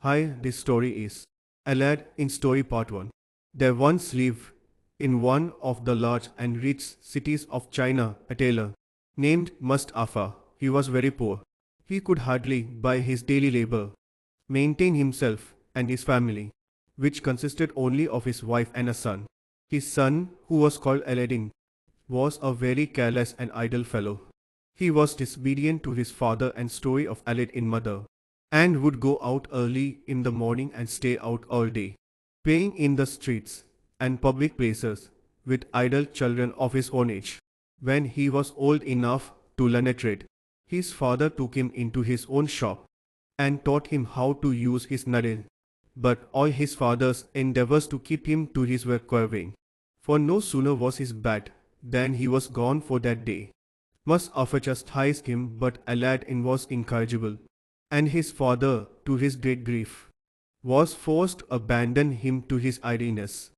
Hi, this story is Aladdin Story Part 1. There once lived in one of the large and rich cities of China a tailor named Mustafa. He was very poor. He could hardly, by his daily labor, maintain himself and his family, which consisted only of his wife and a son. His son, who was called Aladdin, was a very careless and idle fellow. He was disobedient to his father and story of Aladdin mother, and would go out early in the morning and stay out all day, playing in the streets and public places with idle children of his own age. When he was old enough to learn a trade, his father took him into his own shop and taught him how to use his needle. But all his father's endeavors to keep him to his work were vain, for no sooner was his bat than he was gone for that day. Mustafa chastised him, but Aladdin was incorrigible, and his father, to his great grief, was forced to abandon him to his idleness,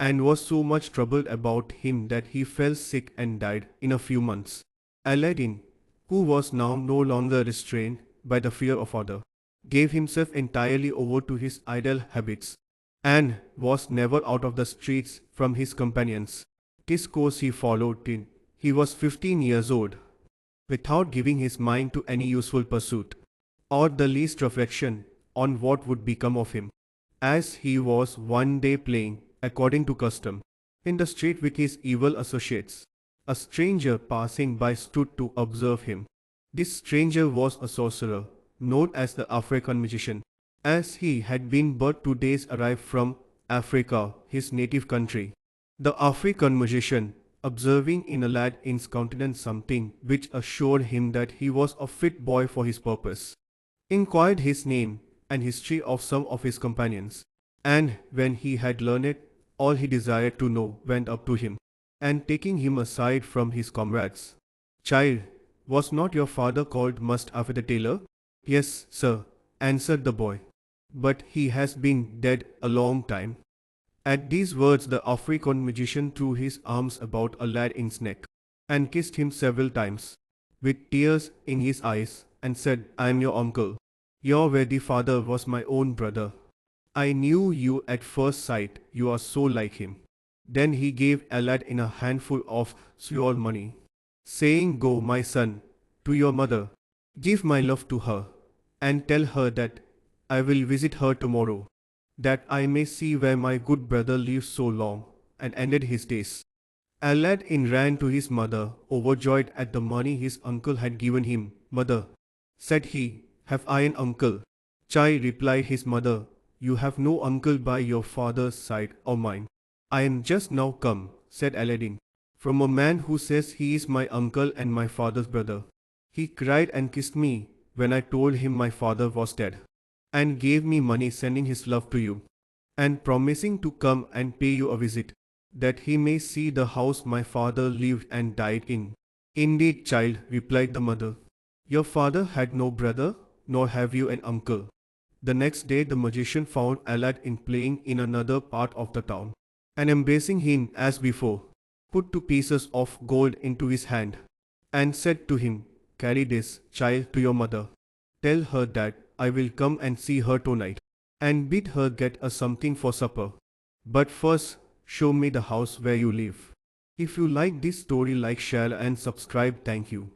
and was so much troubled about him that he fell sick and died in a few months. Aladdin, who was now no longer restrained by the fear of father, gave himself entirely over to his idle habits, and was never out of the streets from his companions. This course he followed till he was 15 years old, without giving his mind to any useful pursuit, or the least reflection on what would become of him. As he was one day playing, according to custom, in the street with his evil associates, a stranger passing by stood to observe him. This stranger was a sorcerer, known as the African magician, as he had been but 2 days arrived from Africa, his native country. The African magician, observing in Aladdin's countenance something which assured him that he was a fit boy for his purpose, inquired his name and history of some of his companions, and when he had learned all he desired to know, went up to him, and taking him aside from his comrades, "Child, was not your father called Mustafa the tailor?" "Yes, sir," answered the boy, "but he has been dead a long time." At these words the African magician threw his arms about Aladdin's neck, and kissed him several times, with tears in his eyes, and said, "I am your uncle. Your worthy father was my own brother. I knew you at first sight, you are so like him." Then he gave Aladdin a handful of small money, saying, "Go, my son, to your mother. Give my love to her, and tell her that I will visit her tomorrow, that I may see where my good brother lives so long," and ended his days. Aladdin ran to his mother, overjoyed at the money his uncle had given him. "Mother," said he, "have I an uncle?" "Child," replied his mother, "you have no uncle by your father's side or mine." "I am just now come," said Aladdin, "from a man who says he is my uncle and my father's brother. He cried and kissed me when I told him my father was dead, and gave me money sending his love to you, and promising to come and pay you a visit, that he may see the house my father lived and died in." "Indeed, child," replied the mother, "your father had no brother, nor have you an uncle." The next day the magician found Aladdin playing in another part of the town, and embracing him as before, put 2 pieces of gold into his hand, and said to him, "Carry this, child, to your mother. Tell her that I will come and see her tonight, and bid her get us something for supper. But first, show me the house where you live." If you like this story, like, share and subscribe. Thank you.